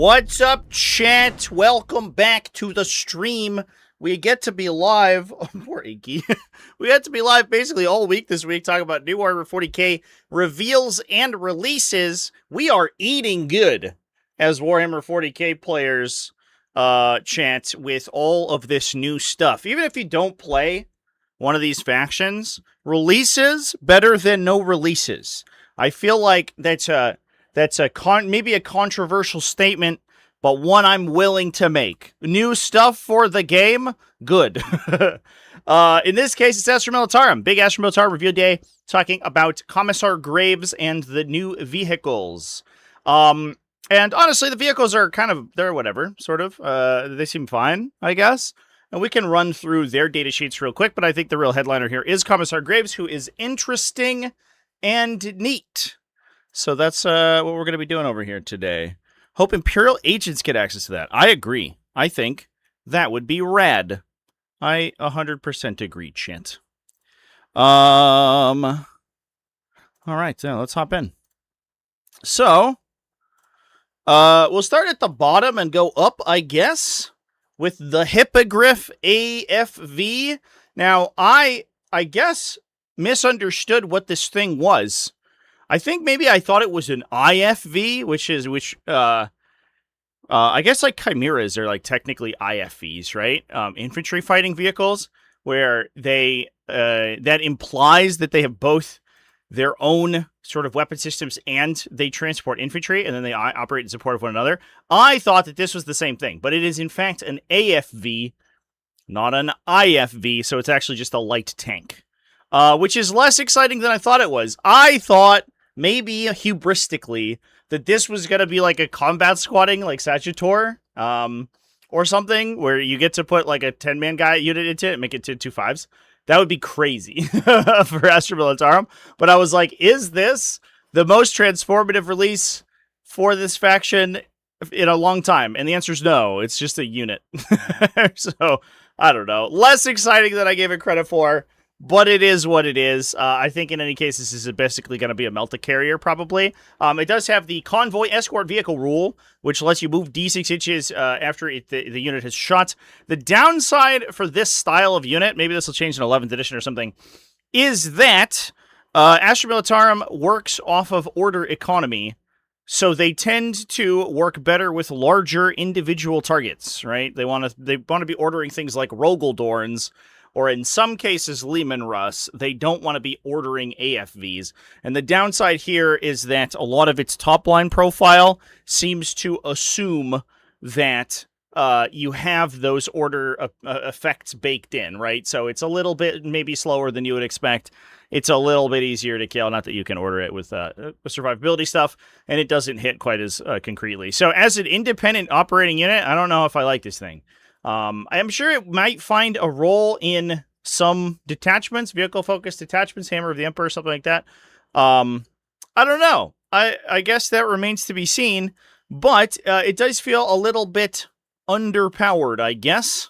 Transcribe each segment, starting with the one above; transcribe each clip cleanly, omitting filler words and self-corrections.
What's up, chat? Welcome back to the stream. We get to be live. Oh, poor Inky. We get to be live basically all week this week, talking about new Warhammer 40k reveals and releases. We are eating good as Warhammer 40k players, chat, with all of this new stuff. Even if you don't play one of these factions, releases better than no releases. I feel like that's maybe a controversial statement, but one I'm willing to make. New stuff for the game, good. In this case, it's Astra Militarum. Big Astra Militarum review day, talking about Commissar Graves and the new vehicles. And honestly, the vehicles are they're whatever, sort of. They seem fine, I guess. And we can run through their data sheets real quick, but I think the real headliner here is Commissar Graves, who is interesting and neat. So that's what we're going to be doing over here today. Hope Imperial agents get access to that. I agree. I think that would be rad. I 100% agree, chat. All right, so let's hop in. So, we'll start at the bottom and go up, I guess, with the Hippogriff AFV. Now, I guess misunderstood what this thing was. I think maybe I thought it was an IFV, which I guess like Chimeras are like technically IFVs, right? Infantry fighting vehicles, where they that implies that they have both their own sort of weapon systems and they transport infantry, and then they operate in support of one another. I thought that this was the same thing, but it is in fact an AFV, not an IFV, so it's actually just a light tank, which is less exciting than I thought it was. I thought, maybe hubristically, that this was going to be like a combat squatting like Centaur, or something, where you get to put like a 10-man guy unit into it and make it to 2/5s. That would be crazy for Astra Militarum. But I was like, is this the most transformative release for this faction in a long time? And the answer is no. It's just a unit. So, I don't know. Less exciting than I gave it credit for. But it is what it is. I think in any case, this is basically going to be a Melta carrier, probably. It does have the convoy escort vehicle rule, which lets you move D6 inches after the unit has shot. The downside for this style of unit, maybe this will change in 11th edition or something, is that Astra Militarum works off of order economy, so they tend to work better with larger individual targets, right? They want to be ordering things like Rogeldorns, or in some cases, Lehman Russ. They don't want to be ordering AFVs. And the downside here is that a lot of its top-line profile seems to assume that you have those order effects baked in, right? So it's a little bit maybe slower than you would expect. It's a little bit easier to kill, not that you can order it with survivability stuff, and it doesn't hit quite as concretely. So as an independent operating unit, I don't know if I like this thing. I'm sure it might find a role in some detachments, vehicle-focused detachments, Hammer of the Emperor, something like that. I don't know. I guess that remains to be seen, but it does feel a little bit underpowered, I guess,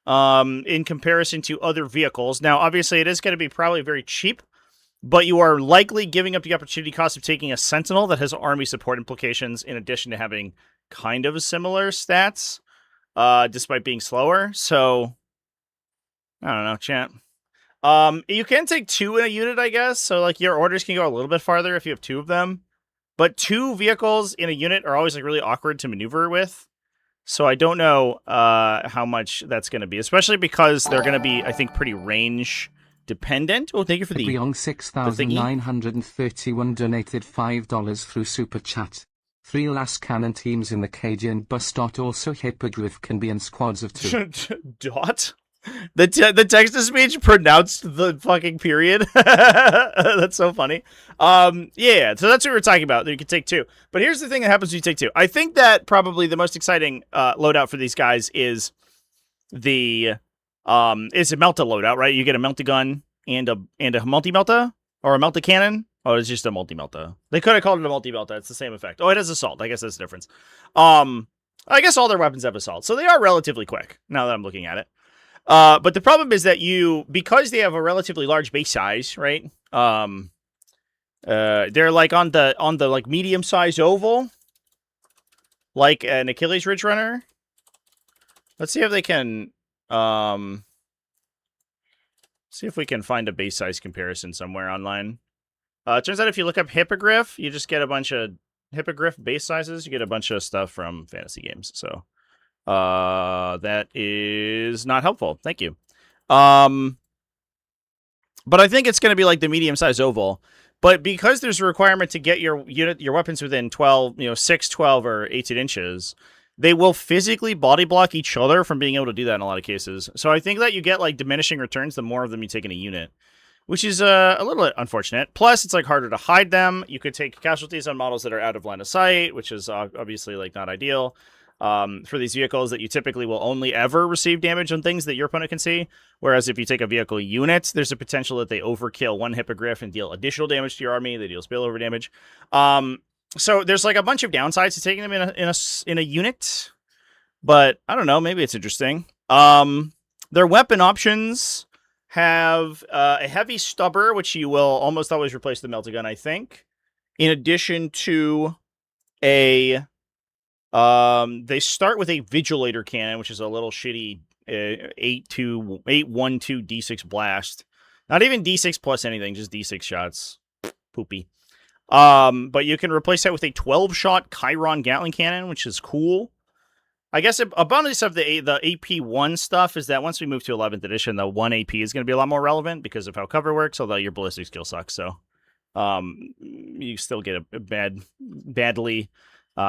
in comparison to other vehicles. Now, obviously, it is going to be probably very cheap, but you are likely giving up the opportunity cost of taking a Sentinel that has army support implications, in addition to having kind of similar stats. Despite being slower, so I don't know, chat. You can take 2 in a unit, I guess, so like your orders can go a little bit farther if you have 2 of them, but 2 vehicles in a unit are always like really awkward to maneuver with, so I don't know how much that's going to be, especially because they're going to be, I think, pretty range dependent. Oh, thank you for the Beyond 6,931 donated $5 through Super Chat. 3 last cannon teams in the Cajun bus. Also Hippogriff can be in squads of 2. Dot? The text-to-speech pronounced the fucking period. That's so funny. Yeah, so that's what we're talking about. You can take 2. But here's the thing that happens when you take 2. I think that probably the most exciting loadout for these guys is a Melta loadout, right? You get a Melta gun and a multi-Melta, or a Melta cannon. Oh, it's just a multi-Melta. They could have called it a multi-Melta. It's the same effect. Oh, it has assault. I guess that's the difference. I guess all their weapons have assault, so they are relatively quick, now that I'm looking at it. But the problem is that because they have a relatively large base size, right? They're like on the like medium-sized oval. like an Achilles Ridge Runner. Let's see if they can, see if we can find a base size comparison somewhere online. It turns out if you look up Hippogriff, you just get a bunch of Hippogriff base sizes. You get a bunch of stuff from fantasy games. So that is not helpful. Thank you. But I think it's going to be like the medium-sized oval. But because there's a requirement to get your weapons within 12, 6, 12, or 18 inches, they will physically body block each other from being able to do that in a lot of cases. So I think that you get like diminishing returns the more of them you take in a unit, which is a little unfortunate. Plus, it's like harder to hide them. You could take casualties on models that are out of line of sight, which is obviously like not ideal for these vehicles that you typically will only ever receive damage on things that your opponent can see. Whereas if you take a vehicle unit, there's a potential that they overkill one Hippogriff and deal additional damage to your army. They deal spillover damage. So there's like a bunch of downsides to taking them in a unit, but I don't know. Maybe it's interesting. Their weapon options have a heavy stubber, which you will almost always replace the meltagun, I think. In addition to a, they start with a Vigilator cannon, which is a little shitty 8-12 D6 blast. Not even D6 plus anything, just D6 shots. Poopy. But you can replace that with a 12-shot Chiron Gatling cannon, which is cool. I guess a bonus of the AP1 stuff is that once we move to 11th edition, the 1 AP is going to be a lot more relevant because of how cover works, although your ballistic skill sucks, so you still get a badly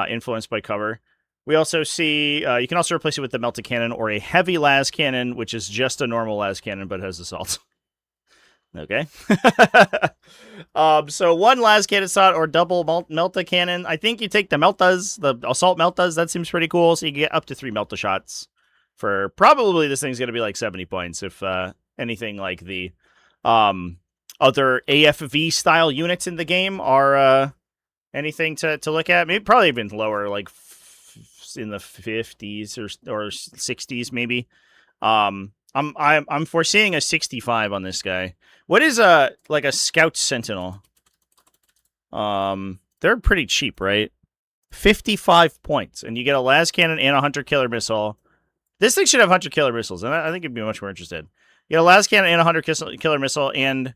influenced by cover. We also see, you can also replace it with the Melta Cannon or a heavy las cannon, which is just a normal las cannon, but has assault. Okay. So one las cannon slot or double Melta cannon. I think you take the Meltas, the assault Meltas. That seems pretty cool. So you get up to 3 Melta shots for probably this thing's going to be like 70 points. If anything like the other AFV style units in the game are anything to look at. Maybe probably even lower, like in the 50s or 60s maybe. I'm foreseeing a 65 on this guy. What is like a Scout Sentinel? They're pretty cheap, right? 55 points, and you get a las cannon and a hunter killer missile. This thing should have hunter killer missiles, and I think you'd be much more interested. You get a las cannon and a hunter killer missile and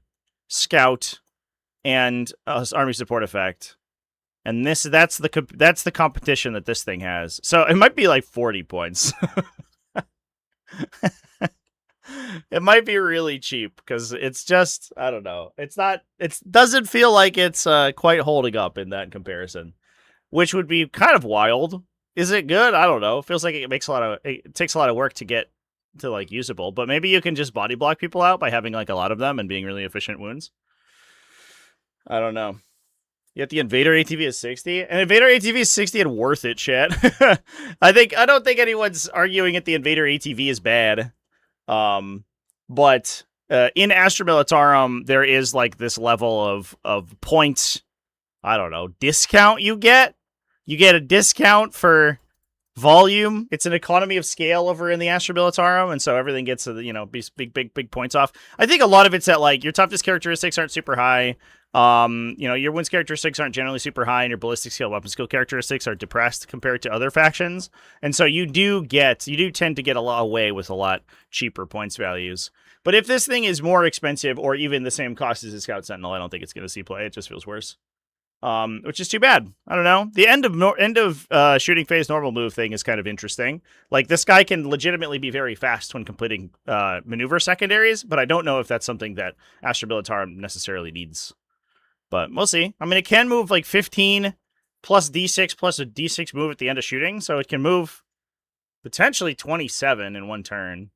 scout and army support effect. And that's the competition that this thing has. So it might be like 40 points. It might be really cheap because it's just, I don't know. It doesn't feel like it's quite holding up in that comparison, which would be kind of wild. Is it good? I don't know. It feels like it takes a lot of work to get to like usable, but maybe you can just body block people out by having like a lot of them and being really efficient wounds. I don't know. Yet the Invader ATV is 60, and Invader ATV is 60 and worth it, chat. I don't think anyone's arguing that the Invader ATV is bad. But in Astra Militarum, there is like this level of points, I don't know, discount you get. You get a discount for volume. It's an economy of scale over in the Astra Militarum, and so everything gets, big points off. I think a lot of it's that like your toughness characteristics aren't super high. Your wounds characteristics aren't generally super high, and your ballistic skill, weapon skill characteristics are depressed compared to other factions. And so you do tend to get a lot away with a lot cheaper points values. But if this thing is more expensive or even the same cost as a Scout Sentinel, I don't think it's going to see play. It just feels worse. Which is too bad. I don't know. The end of shooting phase normal move thing is kind of interesting. Like this guy can legitimately be very fast when completing maneuver secondaries, but I don't know if that's something that Astra Militarum necessarily needs. But we'll see. I mean, it can move like 15 plus D6 plus a D6 move at the end of shooting, so it can move potentially 27 in one turn.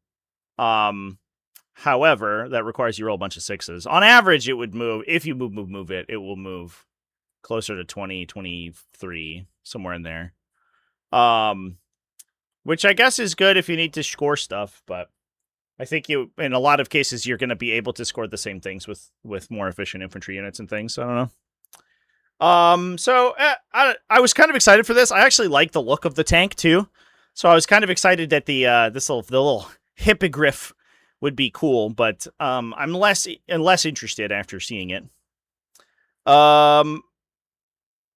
However, that requires you roll a bunch of sixes. On average, it would move, if you move it, it will move closer to 20, 23, somewhere in there. Which I guess is good if you need to score stuff, but I think in a lot of cases, you're going to be able to score the same things with more efficient infantry units and things. So I don't know. So I was kind of excited for this. I actually like the look of the tank too. So I was kind of excited that the little Hippogriff would be cool, but I'm less interested after seeing it.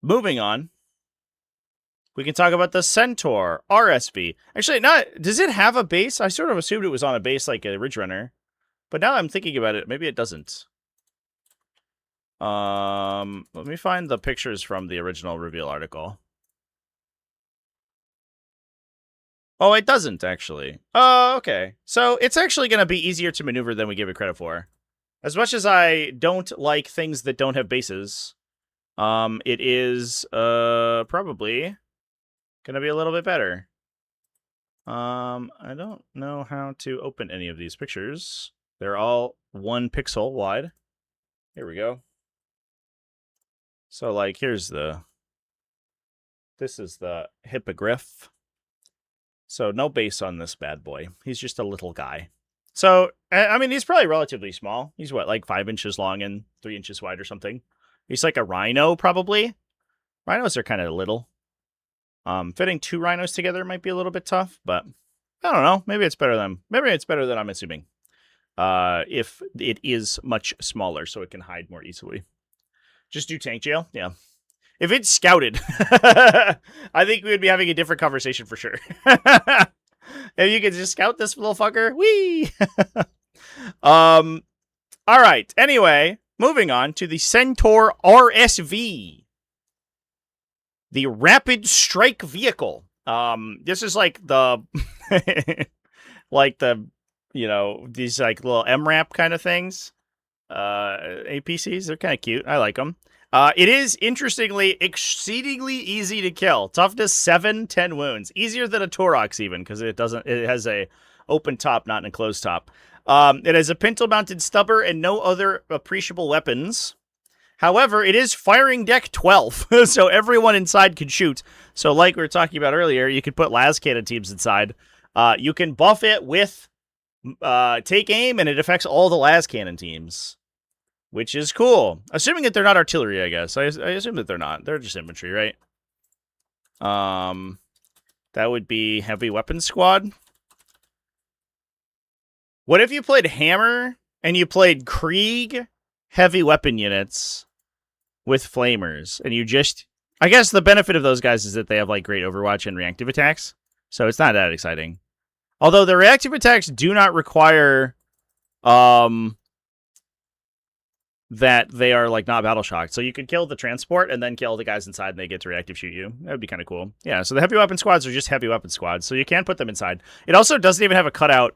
Moving on. We can talk about the Centaur RSV. Actually, not. Does it have a base? I sort of assumed it was on a base like a Ridge Runner, but now I'm thinking about it. Maybe it doesn't. Let me find the pictures from the original reveal article. Oh, it doesn't actually. Oh, okay. So it's actually going to be easier to maneuver than we give it credit for. As much as I don't like things that don't have bases, it is probably gonna be a little bit better. I don't know how to open any of these pictures. They're all 1 pixel wide. Here we go. So, like, here's the... This is the Hippogriff. So, no base on this bad boy. He's just a little guy. So, I mean, he's probably relatively small. He's, what, like 5 inches long and 3 inches wide or something? He's like a rhino, probably. Rhinos are kind of little. Fitting 2 rhinos together might be a little bit tough, but I don't know. Maybe it's better than I'm assuming. If it is much smaller, so it can hide more easily. Just do tank jail, yeah. If it's scouted, I think we would be having a different conversation for sure. If you could just scout this little fucker, whee! All right. Anyway, moving on to the Centaur RSV. The Rapid Strike Vehicle. This is like the, these like little MRAP kind of things. APCs, they're kind of cute. I like them. It is, interestingly, exceedingly easy to kill. Toughness 7, 10 wounds. Easier than a Taurox even, because it has a open top, not an enclosed top. It has a pintle-mounted stubber and no other appreciable weapons. However, it is firing deck 12, so everyone inside can shoot. So like we were talking about earlier, you could put las cannon teams inside. You can buff it with take aim, and it affects all the las cannon teams, which is cool. Assuming that they're not artillery, I guess. I assume that they're not. They're just infantry, right? That would be heavy weapons squad. What if you played Hammer and you played Krieg heavy weapon units with flamers, and you just... I guess the benefit of those guys is that they have like great overwatch and reactive attacks, so it's not that exciting. Although the reactive attacks do not require that they are like not battle shocked. So you could kill the transport and then kill the guys inside and they get to reactive shoot you. That would be kind of cool. Yeah, so the heavy weapon squads are just heavy weapon squads, so you can put them inside. It also doesn't even have a cutout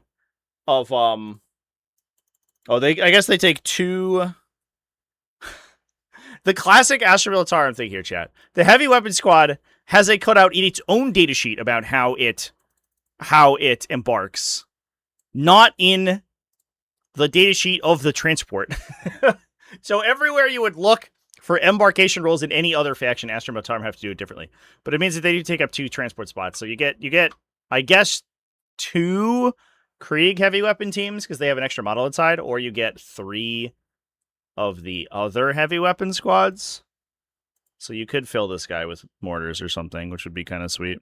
of I guess they take 2. The classic Astra Militarum I'm thinking here, chat. The heavy weapon squad has a cutout in its own datasheet about how it embarks, not in the datasheet of the transport. So everywhere you would look for embarkation rolls in any other faction, Astra Militarum have to do it differently. But it means that they do take up 2 transport spots. So you get I guess 2 Krieg heavy weapon teams because they have an extra model inside, or you get 3 of the other heavy weapon squads. So you could fill this guy with mortars or something, which would be kind of sweet.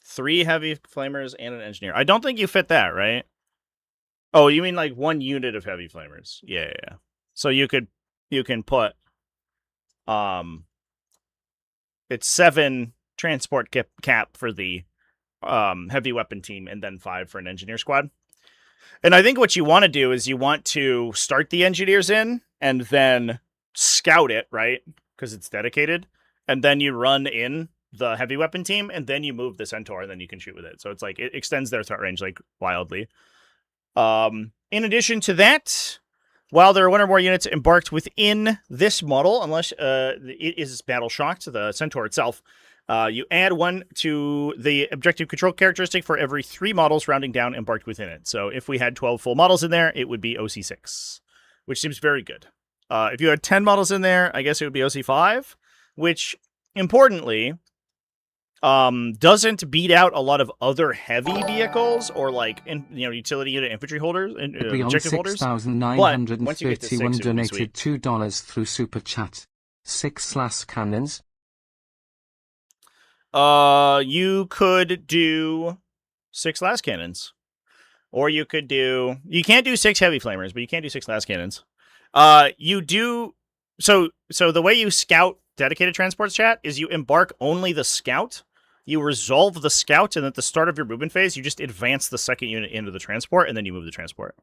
3 heavy flamers and an engineer. I don't think you fit that, right? Oh, you mean like 1 unit of heavy flamers? Yeah. So you can put it's 7 transport cap for the heavy weapon team, and then 5 for an engineer squad. And I think what you want to do is you want to start the engineers in and then scout it, right? Because it's dedicated. And then you run in the heavy weapon team, and then you move the Centaur, and then you can shoot with it. So it's like, it extends their threat range like wildly. In addition to that, while there are 1 or more units embarked within this model, unless it is battle shocked, the Centaur itself, you add 1 to the objective control characteristic for every 3 models rounding down embarked within it. So if we had 12 full models in there, it would be OC6, which seems very good. If you had 10 models in there, I guess it would be OC5, which, importantly, doesn't beat out a lot of other heavy vehicles or like utility unit infantry holders and objective holders. 6,931 donated $2 through Super Chat. 6 las cannons. You could do 6 las cannons, or you can't do 6 heavy flamers, but you can't do 6 las cannons. So the way you scout dedicated transports chat is you embark only the scout. You resolve the scout, and at the start of your movement phase, you just advance the second unit into the transport, and then you move the transport.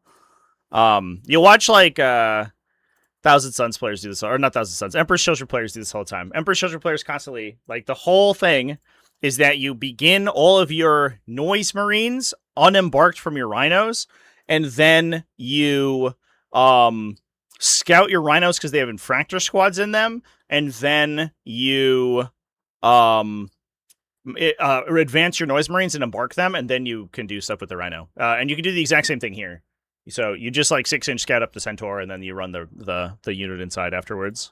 You'll watch like Thousand Suns players do this, or not Thousand Suns, Emperor's Children players do this all the time. Emperor's Children players constantly, like the whole thing is that you begin all of your noise marines unembarked from your rhinos, and then you scout your rhinos because they have infractor squads in them, and then you advance your noise marines and embark them, and then you can do stuff with the rhino. And you can do the exact same thing here. So you just like 6-inch scout up the Centaur, and then you run the unit inside afterwards.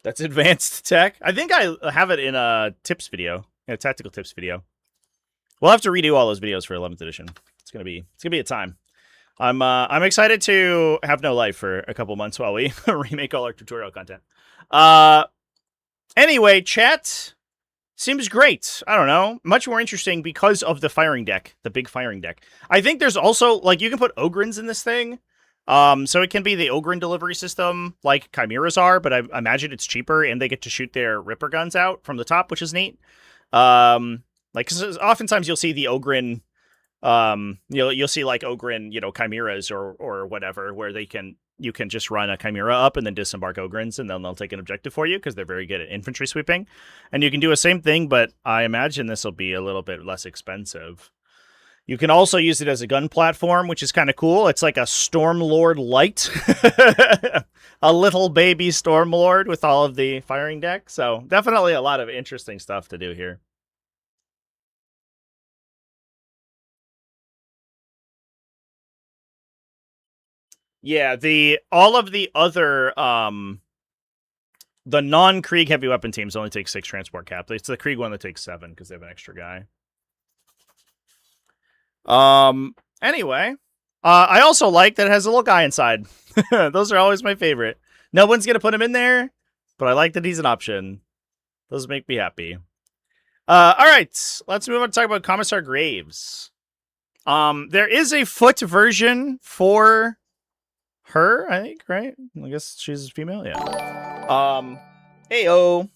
That's advanced tech. I think I have it in a tips video, a tactical tips video. We'll have to redo all those videos for 11th edition. It's gonna be a time. I'm excited to have no life for a couple months while we remake all our tutorial content. Anyway, chat seems great. I don't know. Much more interesting because of the firing deck, the big firing deck. I think there's also, like, you can put Ogrins in this thing. So it can be the Ogrin delivery system like Chimeras are, but I imagine it's cheaper and they get to shoot their Ripper guns out from the top, which is neat. Like, cause oftentimes you'll see the Ogrin, you'll see like Ogrin, Chimeras or whatever, where you can just run a Chimera up and then disembark Ogrins, and then they'll take an objective for you because they're very good at infantry sweeping. And you can do the same thing, but I imagine this will be a little bit less expensive. You can also use it as a gun platform, which is kind of cool. It's like a Stormlord light. A little baby Stormlord with all of the firing deck. So definitely a lot of interesting stuff to do here. Yeah, all of the other the non-Krieg heavy weapon teams only take 6 transport cap. It's the Krieg one that takes 7 because they have an extra guy. Anyway, I also like that it has a little guy inside. Those are always my favorite. No one's gonna put him in there, but I like that he's an option. Those make me happy. All right, let's move on to talk about Commissar Graves. There is a foot version for her, I think, right? I guess she's female, yeah. Heyo.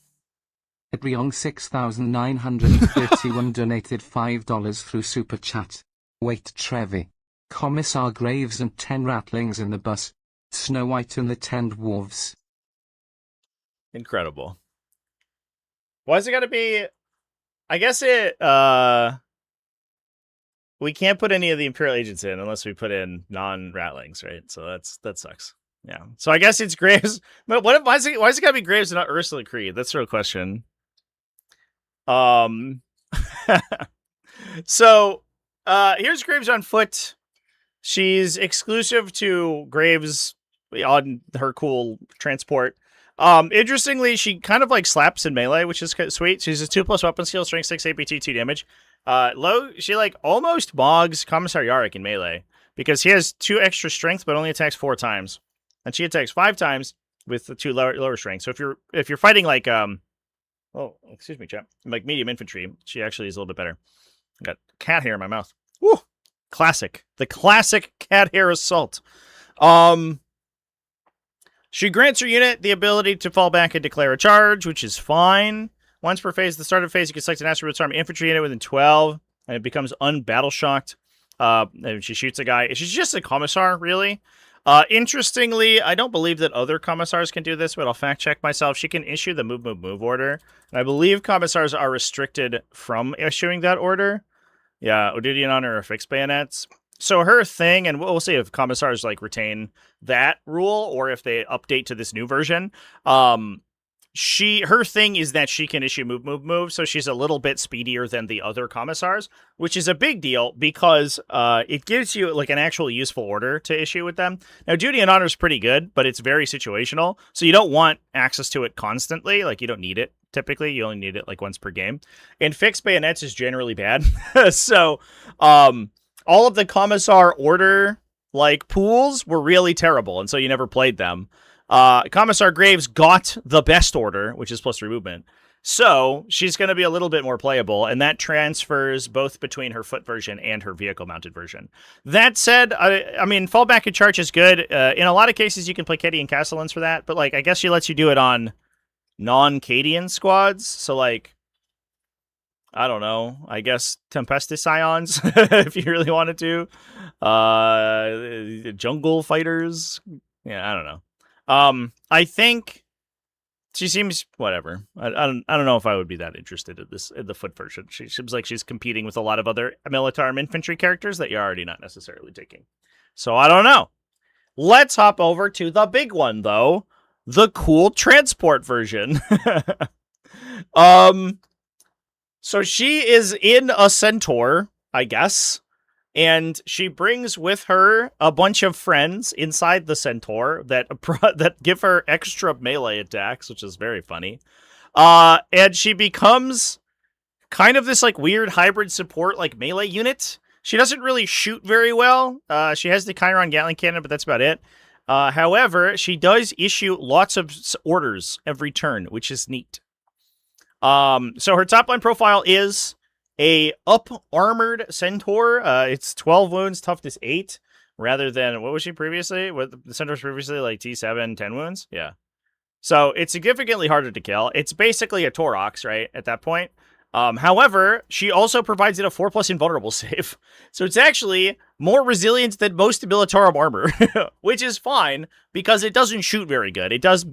Edriong 6931 donated $5 through Super Chat. Wait, Trevi. Commissar Graves and 10 ratlings in the bus. Snow White and the 10 dwarves. Incredible. Why's it gotta be... I guess it, we can't put any of the Imperial agents in unless we put in non-ratlings, right? So that sucks. Yeah. So I guess it's Graves. But why is it gotta be Graves and not Ursula Creed? That's the real question. So here's Graves on foot. She's exclusive to Graves on her cool transport. Interestingly, she kind of like slaps in melee, which is sweet. She's a 2+ weapon skill, strength 6, APT, 2 damage. She like almost bogs Commissar Yarrick in melee because he has 2 extra strength but only attacks 4 times, and she attacks 5 times with the 2 lower strength. So if you're fighting like oh, excuse me, chap, like medium infantry, she actually is a little bit better. I got cat hair in my mouth. Woo! Classic. The classic cat hair assault. She grants her unit the ability to fall back and declare a charge, which is fine. Once per phase, at the start of phase, you can select an Asteroid Army infantry unit within 12, and it becomes unbattle shocked. And she shoots a guy. She's just a commissar, really. Interestingly, I don't believe that other commissars can do this, but I'll fact check myself. She can issue the move order, and I believe commissars are restricted from issuing that order. Yeah, Odidian Honor or fixed bayonets. So her thing, and we'll see if commissars like retain that rule or if they update to this new version. Her thing is that she can issue move, so she's a little bit speedier than the other commissars, which is a big deal because it gives you like an actual useful order to issue with them. Now, Duty and Honor is pretty good, but it's very situational, so you don't want access to it constantly. Like, you don't need it. Typically, you only need it like once per game. And fixed bayonets is generally bad. So, all of the commissar order like pools were really terrible, and so you never played them. Commissar Graves got the best order, which is +3 movement. So she's going to be a little bit more playable, and that transfers both between her foot version and her vehicle-mounted version. That said, I mean, fallback and charge is good. In a lot of cases, you can play Cadian Castellans for that, but like I guess she lets you do it on non-Cadian squads. So like, I don't know. I guess Tempestus Scions, if you really wanted to. Jungle Fighters. Yeah, I don't know. I think she seems whatever. I don't know if I would be that interested in the foot version. She seems like she's competing with a lot of other Militarum infantry characters that you're already not necessarily taking. So I don't know. Let's hop over to the big one though, the cool transport version. So she is in a Centaur, I guess. And she brings with her a bunch of friends inside the Centaur that give her extra melee attacks, which is very funny. And she becomes kind of this like weird hybrid support like melee unit. She doesn't really shoot very well. She has the Chiron Gatling Cannon, but that's about it. However, she does issue lots of orders every turn, which is neat. So her top line profile is a up-armored Centaur. It's 12 wounds, toughness 8, rather than, what was she previously? What the Centaur's previously, like T7, 10 wounds? Yeah. So it's significantly harder to kill. It's basically a Taurox, right, at that point. However, she also provides it a 4+ invulnerable save. So it's actually more resilient than most Militarum armor, which is fine because it doesn't shoot very good. It does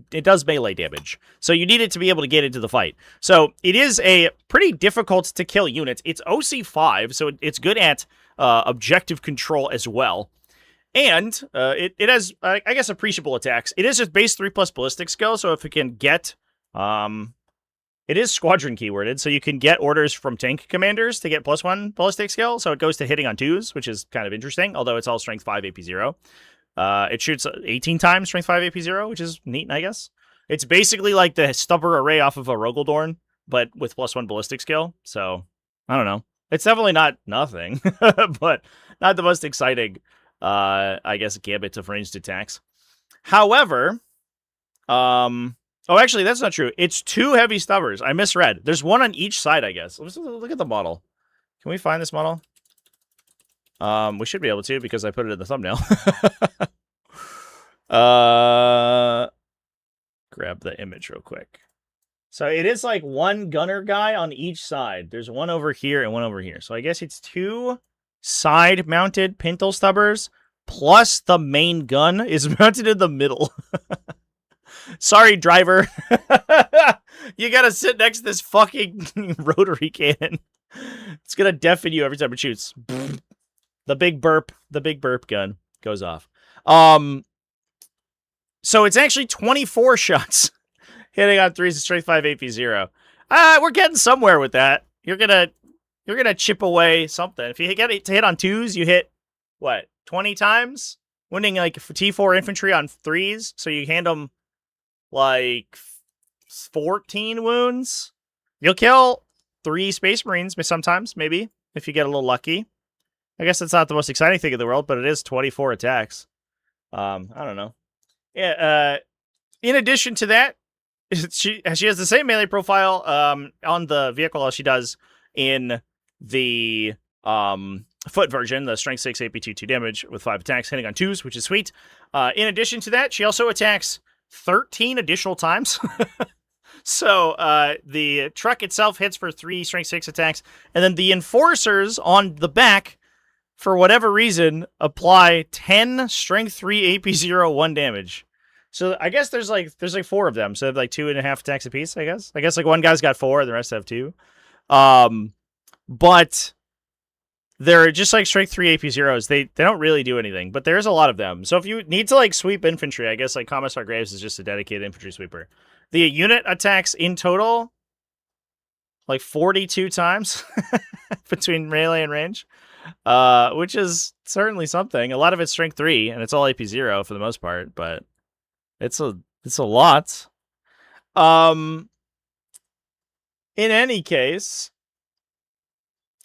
melee damage. So you need it to be able to get into the fight. So it is a pretty difficult to kill unit. It's OC5, so it's good at objective control as well. And it has, I guess, appreciable attacks. It is just base 3+ ballistic skill, so if it can get... It is squadron keyworded, so you can get orders from tank commanders to get +1 ballistic skill, so it goes to hitting on 2s, which is kind of interesting, although it's all strength 5 AP0. It shoots 18 times strength 5 AP0, which is neat, I guess. It's basically like the stubber array off of a Rogaldorn, but with +1 ballistic skill, so I don't know. It's definitely not nothing, but not the most exciting, I guess, gambit of ranged attacks. However, oh, actually, that's not true. It's 2 heavy stubbers. I misread. There's one on each side, I guess. Let's look at the model. Can we find this model? We should be able to because I put it in the thumbnail. Grab the image real quick. So it is like one gunner guy on each side. There's one over here and one over here. So I guess it's 2 side-mounted pintle stubbers plus the main gun is mounted in the middle. Sorry, driver. You gotta sit next to this fucking rotary cannon. It's gonna deafen you every time it shoots. The big burp gun goes off. So it's actually 24 shots hitting on 3s and strength 5 AP0. We're getting somewhere with that. You're gonna chip away something. If you get it to hit on 2s, you hit what, 20 times? Winning like T4 infantry on 3s, so you hand them like 14 wounds. You'll kill 3 Space Marines sometimes, maybe, if you get a little lucky. I guess it's not the most exciting thing in the world, but it is 24 attacks. I don't know. Yeah. In addition to that, she has the same melee profile on the vehicle as she does in the foot version, the strength 6 AP2 2 damage with 5 attacks hitting on 2s, which is sweet. In addition to that, she also attacks 13 additional times. So the truck itself hits for 3 strength 6 attacks, and then the enforcers on the back, for whatever reason, apply 10 strength 3 AP0 1 damage. So I guess there's like 4 of them, so they have like 2.5 attacks apiece. I guess like one guy's got 4, the rest have 2. But they're just like strength 3 AP0s. They don't really do anything, but there's a lot of them. So if you need to like sweep infantry, I guess like Commissar Graves is just a dedicated infantry sweeper. The unit attacks in total like 42 times between melee and range, which is certainly something. A lot of it's strength 3, and it's all AP0 for the most part, but it's a lot. In any case,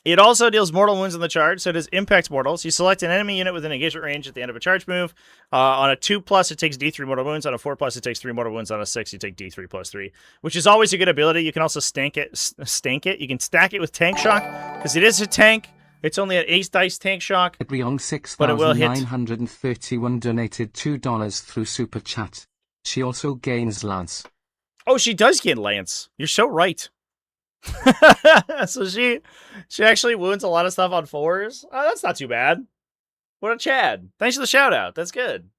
It also deals mortal wounds on the charge, so it does impact mortals. You select an enemy unit within engagement range at the end of a charge move. On a 2+, it takes D3 mortal wounds. On a 4+, it takes 3 mortal wounds. On a 6, you take D3 plus 3, which is always a good ability. You can also stank it. You can stack it with tank shock, because it is a tank. It's only an ace dice tank shock. Adriong but it will hit. 6931 donated $2 through Super Chat. She also gains Lance. Oh, she does gain Lance. You're so right. So she actually wounds a lot of stuff on 4s. Oh, that's not too bad. What a Chad. Thanks for the shout out. That's good.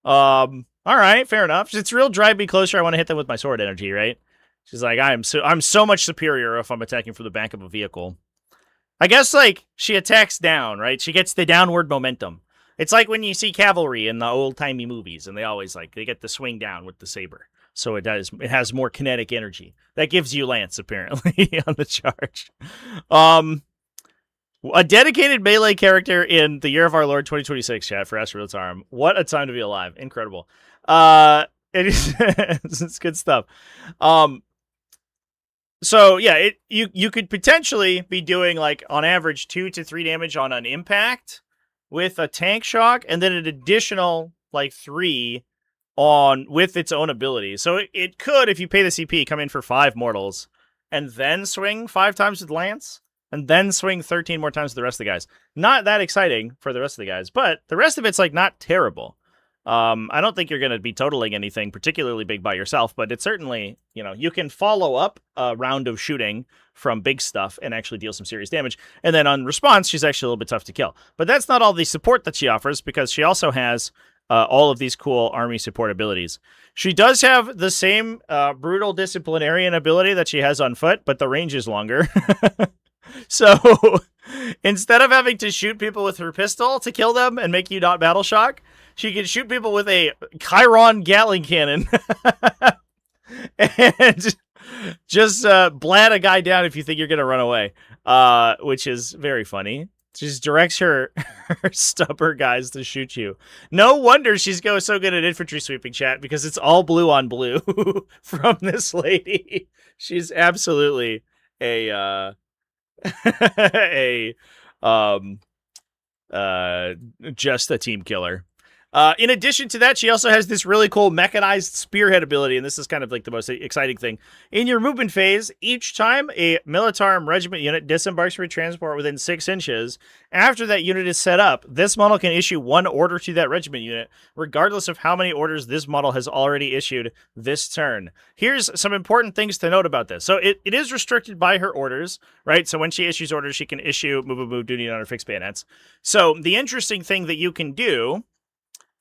All right, fair enough. It's real drive me closer. I want to hit them with my sword energy, right? She's like, I'm so much superior if I'm attacking from the back of a vehicle. I guess like she attacks down, right? She gets the downward momentum. It's like when you see cavalry in the old-timey movies and they always they get the swing down with the saber. So it has more kinetic energy. That gives you Lance, apparently, on the charge. A dedicated melee character in the year of our Lord 2026, chat, for Asteroid's Arm. What a time to be alive. Incredible. It is it's good stuff. So yeah, you could potentially be doing like on average 2 to 3 damage on an impact with a tank shock, and then an additional like 3 on with its own ability. So it could, if you pay the CP, come in for 5 mortals, and then swing 5 times with Lance, and then swing 13 more times with the rest of the guys. Not that exciting for the rest of the guys, but the rest of it's like not terrible. I don't think you're going to be totaling anything particularly big by yourself, but it's certainly, you can follow up a round of shooting from big stuff and actually deal some serious damage. And then on response, she's actually a little bit tough to kill. But that's not all the support that she offers, because she also has all of these cool army support abilities. She does have the same brutal disciplinarian ability that she has on foot, but the range is longer. So instead of having to shoot people with her pistol to kill them and make you not battle shock, she can shoot people with a Chiron Gatling cannon and just blat a guy down if you think you're going to run away, which is very funny. She just directs her stubber guys to shoot you. No wonder she's so good at infantry sweeping, chat, because it's all blue on blue from this lady. She's absolutely just a team killer. In addition to that, she also has this really cool mechanized spearhead ability, and this is kind of like the most exciting thing. In your movement phase, each time a Militarum regiment unit disembarks from a transport within 6 inches, after that unit is set up, this model can issue 1 order to that regiment unit, regardless of how many orders this model has already issued this turn. Here's some important things to note about this. So it is restricted by her orders, right? So when she issues orders, she can issue move duty on her fixed bayonets. So the interesting thing that you can do,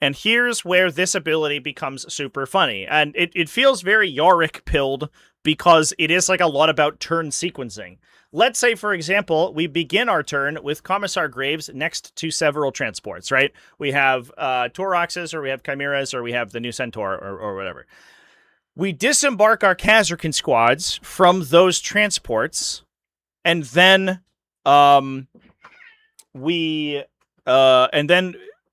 and here's where this ability becomes super funny. And it feels very Yorick-pilled, because it is like a lot about turn sequencing. Let's say, for example, we begin our turn with Commissar Graves next to several transports, right? We have Tauroxes, or we have Chimeras, or we have the new Centaur, or whatever. We disembark our Kazarkan squads from those transports, and then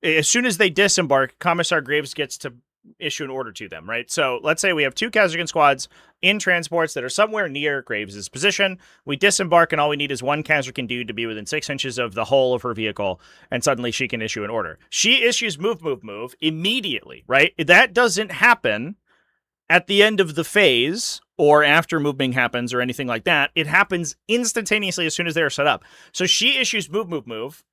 as soon as they disembark, Commissar Graves gets to issue an order to them, right? So let's say we have 2 Kazarkan squads in transports that are somewhere near Graves' position. We disembark, and all we need is 1 Kazarkan dude to be within 6 inches of the hull of her vehicle, and suddenly she can issue an order. She issues move immediately, right? That doesn't happen at the end of the phase or after moving happens or anything like that. It happens instantaneously as soon as they are set up. So she issues move.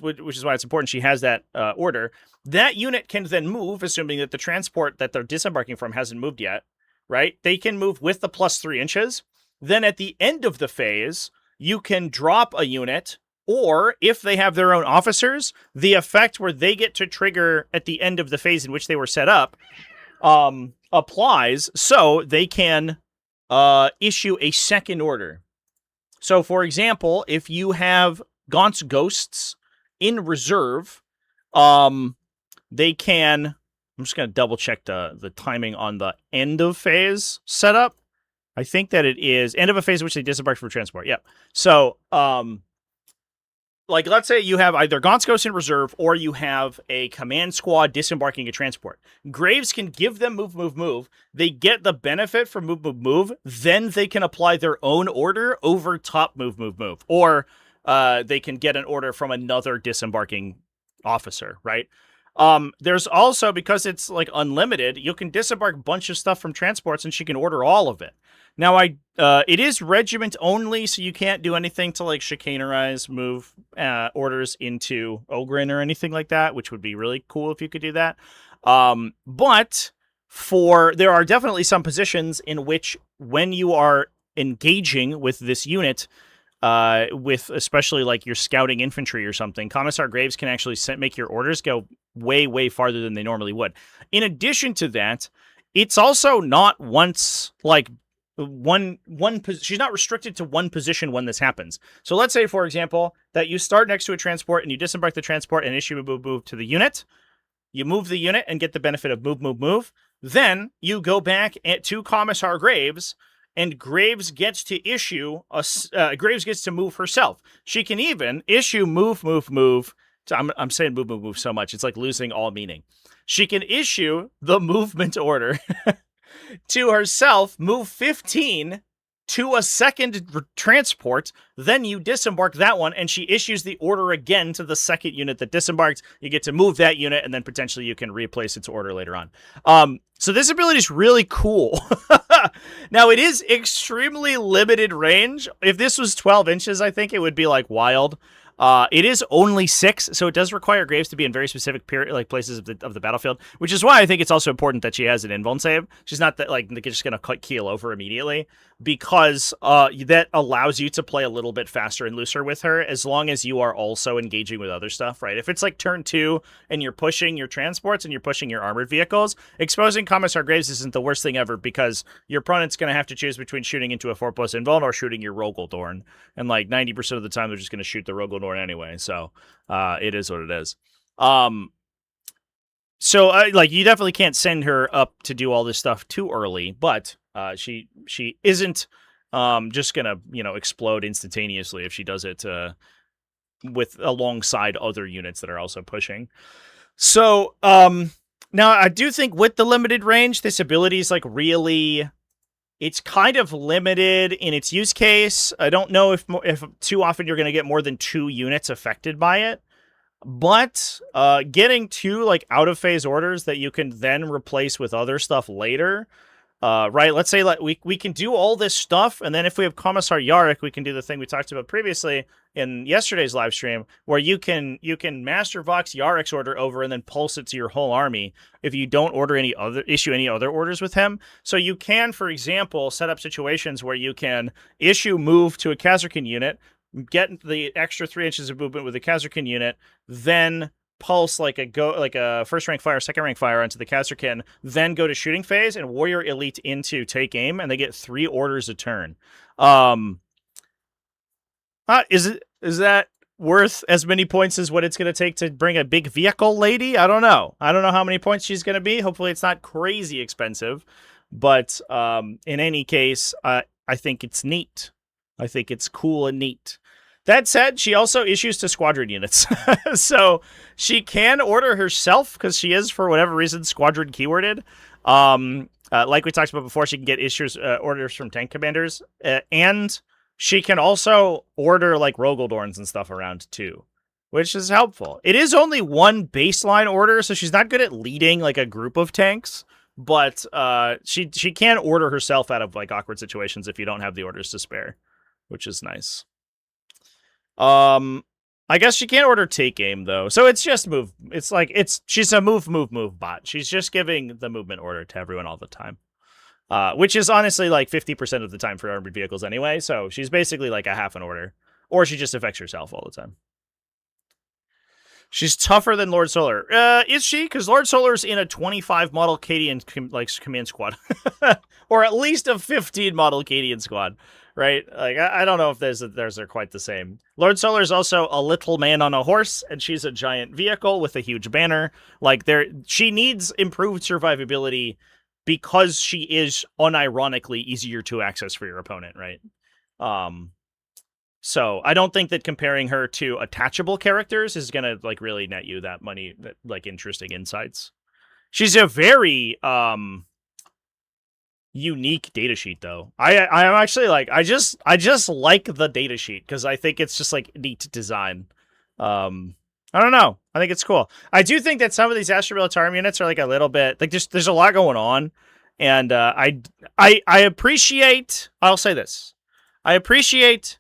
Which is why it's important she has that order. That unit can then move, assuming that the transport that they're disembarking from hasn't moved yet, right? They can move with the +3 inches. Then at the end of the phase, you can drop a unit, or if they have their own officers, the effect where they get to trigger at the end of the phase in which they were set up applies, so they can issue a second order. So, for example, if you have Gaunt's Ghosts in reserve, they can... I'm just going to double check the timing on the end of phase setup. I think that it is end of a phase in which they disembark from transport. Yep. So, like, let's say you have either Gaunt's Ghost in reserve, or you have a command squad disembarking a transport. Graves can give them move. They get the benefit from move. Then they can apply their own order over top move. Or they can get an order from another disembarking officer, right? There's also, because it's like unlimited, you can disembark a bunch of stuff from transports and she can order all of it. Now, it is regiment only, so you can't do anything to like chicanerize, move orders into Ogren or anything like that, which would be really cool if you could do that. But there are definitely some positions in which when you are engaging with this unit, with especially like your scouting infantry or something, Commissar Graves can actually make your orders go way, way farther than they normally would. In addition to that, it's also not once like she's not restricted to one position when this happens. So let's say, for example, that you start next to a transport and you disembark the transport and issue a move to the unit. You move the unit and get the benefit of move. Then you go back to Commissar Graves, and Graves gets to Graves gets to move herself. She can even issue move. I'm saying move so much, it's like losing all meaning. She can issue the movement order to herself, move 15 to a second transport, then you disembark that one, and she issues the order again to the second unit that disembarked. You get to move that unit, and then potentially you can replace its order later on. So this ability is really cool. Now, it is extremely limited range. If this was 12 inches, I think it would be like wild. It is only 6, so it does require Graves to be in very specific places of the battlefield, which is why I think it's also important that she has an invuln save. She's not that like just gonna keel over immediately, because that allows you to play a little bit faster and looser with her, as long as you are also engaging with other stuff, right? If it's like turn 2 and you're pushing your transports and you're pushing your armored vehicles, exposing Commissar Graves isn't the worst thing ever, because your opponent's gonna have to choose between shooting into a 4+ invuln or shooting your Rogaldorn, and like 90% of the time they're just gonna shoot the Rogaldorn anyway, so it is what it is. So like you definitely can't send her up to do all this stuff too early, but she isn't just gonna explode instantaneously if she does it with alongside other units that are also pushing. So now I do think with the limited range, this ability is like really, it's kind of limited in its use case. I don't know if too often you're going to get more than 2 units affected by it. But getting 2 like out of phase orders that you can then replace with other stuff later, right? Let's say like we can do all this stuff, and then if we have Commissar Yarrick, we can do the thing we talked about previously in yesterday's live stream, where you can Master Vox Yarrick's order over and then pulse it to your whole army if you don't issue any other orders with him. So you can, for example, set up situations where you can issue move to a Kazarkin unit, get the extra 3 inches of movement with the Kazarkin unit, then pulse like a first rank fire, second rank fire onto the Kazarkin, then go to shooting phase and warrior elite into take aim, and they get 3 orders a turn. Is that worth as many points as what it's going to take to bring a big vehicle lady? I don't know how many points she's going to be. Hopefully it's not crazy expensive, but in any case, I think it's neat. I think it's cool and neat. That said, she also issues to squadron units. So she can order herself, because she is, for whatever reason, squadron keyworded. Like we talked about before, she can get orders from tank commanders. And she can also order like Rogaldorns and stuff around too, which is helpful. It is only 1 baseline order, so she's not good at leading like a group of tanks. But she can order herself out of like awkward situations if you don't have the orders to spare, which is nice. I guess she can't order take aim though, so it's just move. She's a move bot. She's just giving the movement order to everyone all the time, which is honestly like 50% of the time for armored vehicles anyway. So she's basically like a half an order, or she just affects herself all the time. She's tougher than Lord Solar. Is she? Because Lord Solar's in a 25 model Cadian command squad, or at least a 15 model Cadian squad, right? Like I don't know if theirs are quite the same. Lord Solar's also a little man on a horse, and she's a giant vehicle with a huge banner. Like she needs improved survivability because she is unironically easier to access for your opponent, right? So I don't think that comparing her to attachable characters is going to like really net you that money, like interesting insights. She's a very unique datasheet though. I'm actually like I just like the datasheet because I think it's just like neat design. I don't know. I think it's cool. I do think that some of these Astra Militarum units are like a little bit like there's a lot going on, and I appreciate. I'll say this. I appreciate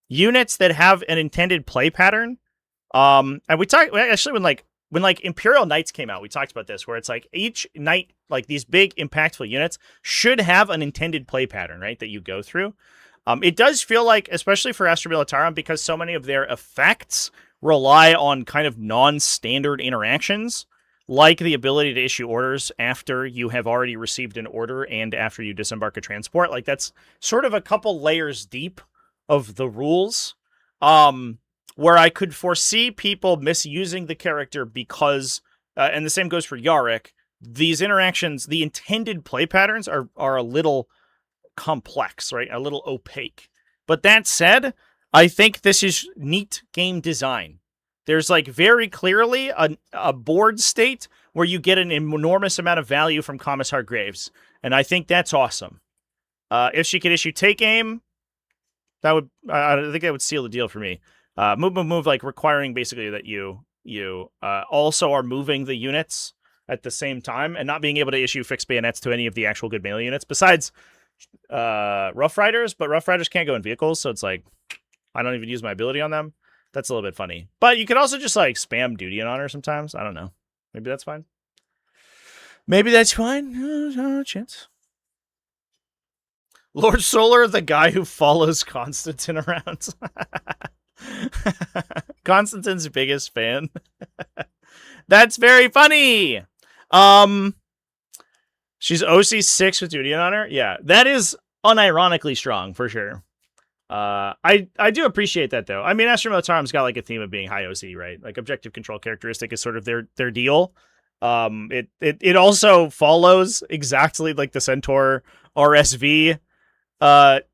units that have an intended play pattern. And we talked actually when Imperial Knights came out, we talked about this, where it's like each knight, like these big impactful units, should have an intended play pattern, right, that you go through. It does feel like, especially for Astra Militarum, because so many of their effects rely on kind of non-standard interactions, like the ability to issue orders after you have already received an order and after you disembark a transport. Like, that's sort of a couple layers deep of the rules. Where I could foresee people misusing the character because, and the same goes for Yarick, these interactions, the intended play patterns are a little complex, right? A little opaque. But that said, I think this is neat game design. There's like very clearly a board state where you get an enormous amount of value from Commissar Graves. And I think that's awesome. If she could issue take aim, I think that would seal the deal for me. Move, like requiring basically that you also are moving the units at the same time and not being able to issue fixed bayonets to any of the actual good melee units besides Rough Riders, but Rough Riders can't go in vehicles, so it's like I don't even use my ability on them. That's a little bit funny. But you could also just like spam duty and honor sometimes. I don't know. Maybe that's fine. Maybe that's fine. No chance. Lord Solar, the guy who follows Constantine around. Constantine's biggest fan. That's very funny. She's OC6 with duty and honor. Yeah, that is unironically strong for sure. I do appreciate that though. I mean, Astra Militarum's got like a theme of being high OC, right? Like objective control characteristic is sort of their deal. It also follows exactly like the Centaur RSV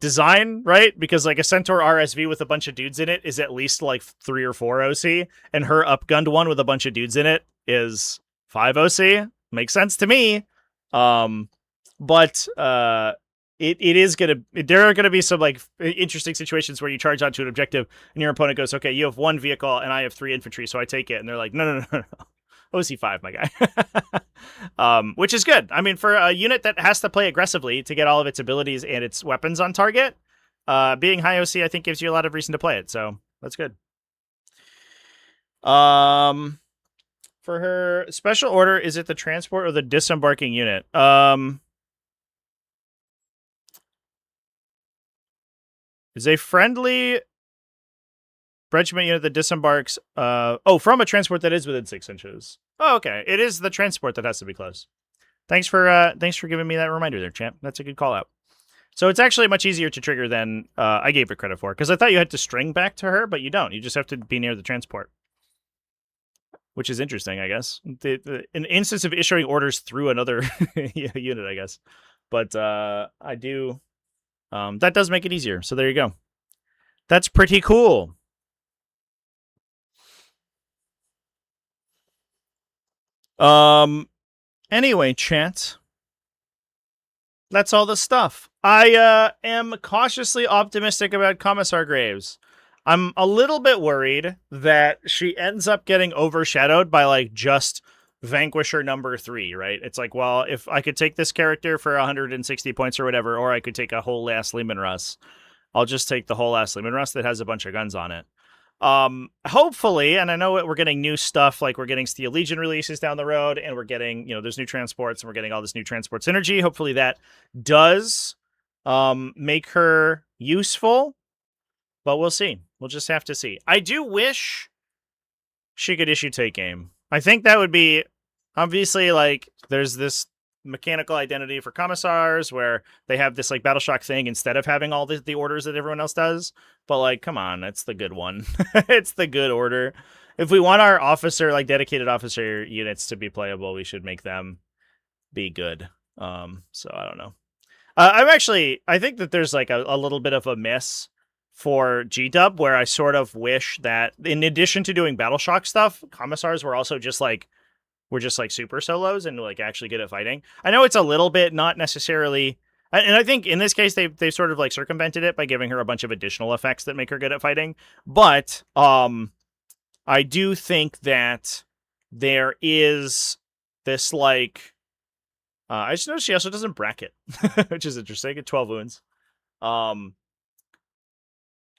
design, right? Because like a Centaur RSV with a bunch of dudes in it is at least like 3 or 4 OC, and her upgunned one with a bunch of dudes in it is 5 OC. Makes sense to me. But there are gonna be some like interesting situations where you charge onto an objective and your opponent goes, okay, you have 1 vehicle and I have 3 infantry, so I take it, and they're like, no. OC5, my guy. Which is good. I mean, for a unit that has to play aggressively to get all of its abilities and its weapons on target, being high OC, I think, gives you a lot of reason to play it. So that's good. For her special order, is it the transport or the disembarking unit? Is a friendly regiment unit that disembarks from a transport that is within 6 inches. Oh, okay. It is the transport that has to be close. Thanks for giving me that reminder there, champ. That's a good call out. So it's actually much easier to trigger than I gave it credit for, because I thought you had to string back to her, but you don't. You just have to be near the transport, which is interesting, I guess. An instance of issuing orders through another unit, I guess. But I do. That does make it easier. So there you go. That's pretty cool. Anyway, chat. That's all the stuff. I am cautiously optimistic about Commissar Graves. I'm a little bit worried that she ends up getting overshadowed by like just Vanquisher number 3, right? It's like, well, if I could take this character for 160 points or whatever, or I could take a whole ass Leman Russ, I'll just take the whole ass Leman Russ that has a bunch of guns on it. Hopefully, and I know we're getting new stuff, like we're getting Steel Legion releases down the road, and we're getting, there's new transports, and we're getting all this new transport synergy. Hopefully that does make her useful, but we'll see. We'll just have to see. I do wish she could issue take aim. I think that would be, obviously, like, there's this mechanical identity for commissars where they have this like battle shock thing instead of having all the orders that everyone else does. But like, come on, it's the good one. It's the good order. If we want our officer, like dedicated officer units to be playable, we should make them be good. So I don't know. I think that there's like a little bit of a miss for G-Dub where I sort of wish that in addition to doing battle shock stuff, commissars were also just like were just like super solos and like actually good at fighting. I know it's a little bit not necessarily, and I think in this case they sort of like circumvented it by giving her a bunch of additional effects that make her good at fighting. But I do think that there is this like I just noticed she also doesn't bracket, which is interesting. At 12 wounds.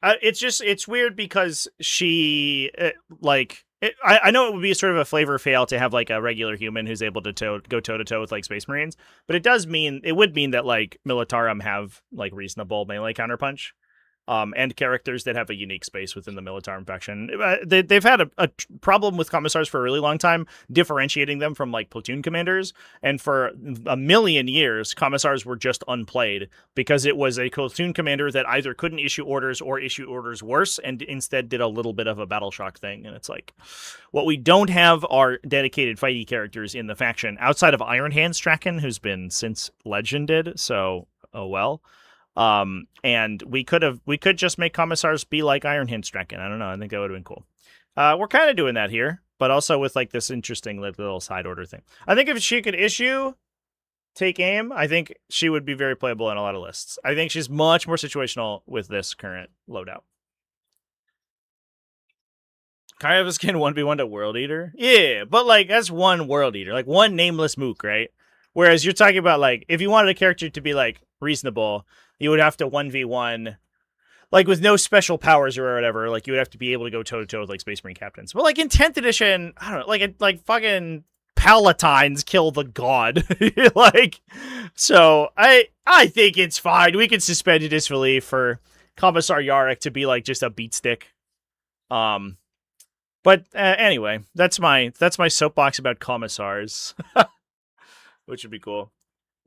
It's weird because she I know it would be sort of a flavor fail to have like a regular human who's able to go toe to toe with like Space Marines, but it would mean that like Militarum have like reasonable melee counterpunch. And characters that have a unique space within the Militarum faction. They've had a problem with commissars for a really long time, differentiating them from like platoon commanders. And for a million years, commissars were just unplayed because it was a platoon commander that either couldn't issue orders or issue orders worse, and instead did a little bit of a battle shock thing. And it's like, what we don't have are dedicated fighty characters in the faction outside of Iron Hand Strachan, who's been since legended. So, oh well. And we could just make commissars be like Iron Hand Strachan. I don't know. I think that would have been cool. We're kind of doing that here, but also with like this interesting little side order thing. I think if she could issue take aim, I think she would be very playable in a lot of lists. I think she's much more situational with this current loadout. Kaya skin 1v1 to World Eater? Yeah, but like that's one World Eater, like one nameless mook, right? Whereas you're talking about like if you wanted a character to be like reasonable, you would have to 1v1, like with no special powers or whatever. Like you would have to be able to go toe to toe with like Space Marine captains. But like in 10th edition, I don't know, like fucking Palatines kill the god. Like, so I think it's fine. We can suspend disbelief for Commissar Yarrick to be like just a beat stick. But anyway, that's my soapbox about commissars, which would be cool.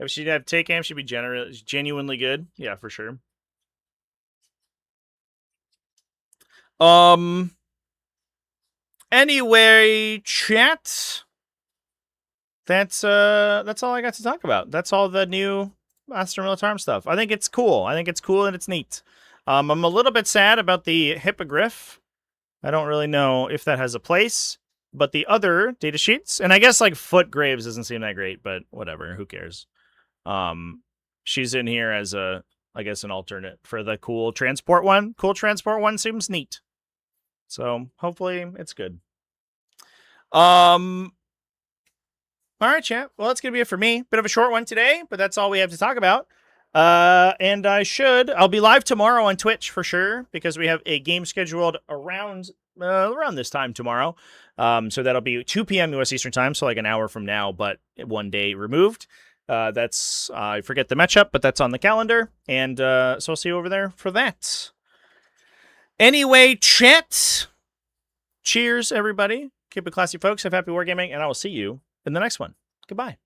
If she'd have take aim, she'd be genuinely good. Yeah, for sure. Anyway, chat. That's all I got to talk about. That's all the new Master Militarum stuff. I think it's cool. I think it's cool and it's neat. I'm a little bit sad about the Hippogriff. I don't really know if that has a place, but the other data sheets, and I guess like Foot Graves doesn't seem that great, but whatever, who cares? She's in here as I guess an alternate for the cool transport one. Cool transport one seems neat. So hopefully it's good. All right, chat. Well, that's going to be it for me. Bit of a short one today, but that's all we have to talk about. And I'll be live tomorrow on Twitch for sure, because we have a game scheduled around this time tomorrow. So that'll be 2 p.m. US Eastern time. So like an hour from now, but 1 day removed. That's, I forget the matchup, but that's on the calendar. And, so I'll see you over there for that. Anyway, chat. Cheers, everybody. Keep it classy, folks. Have happy wargaming, and I will see you in the next one. Goodbye.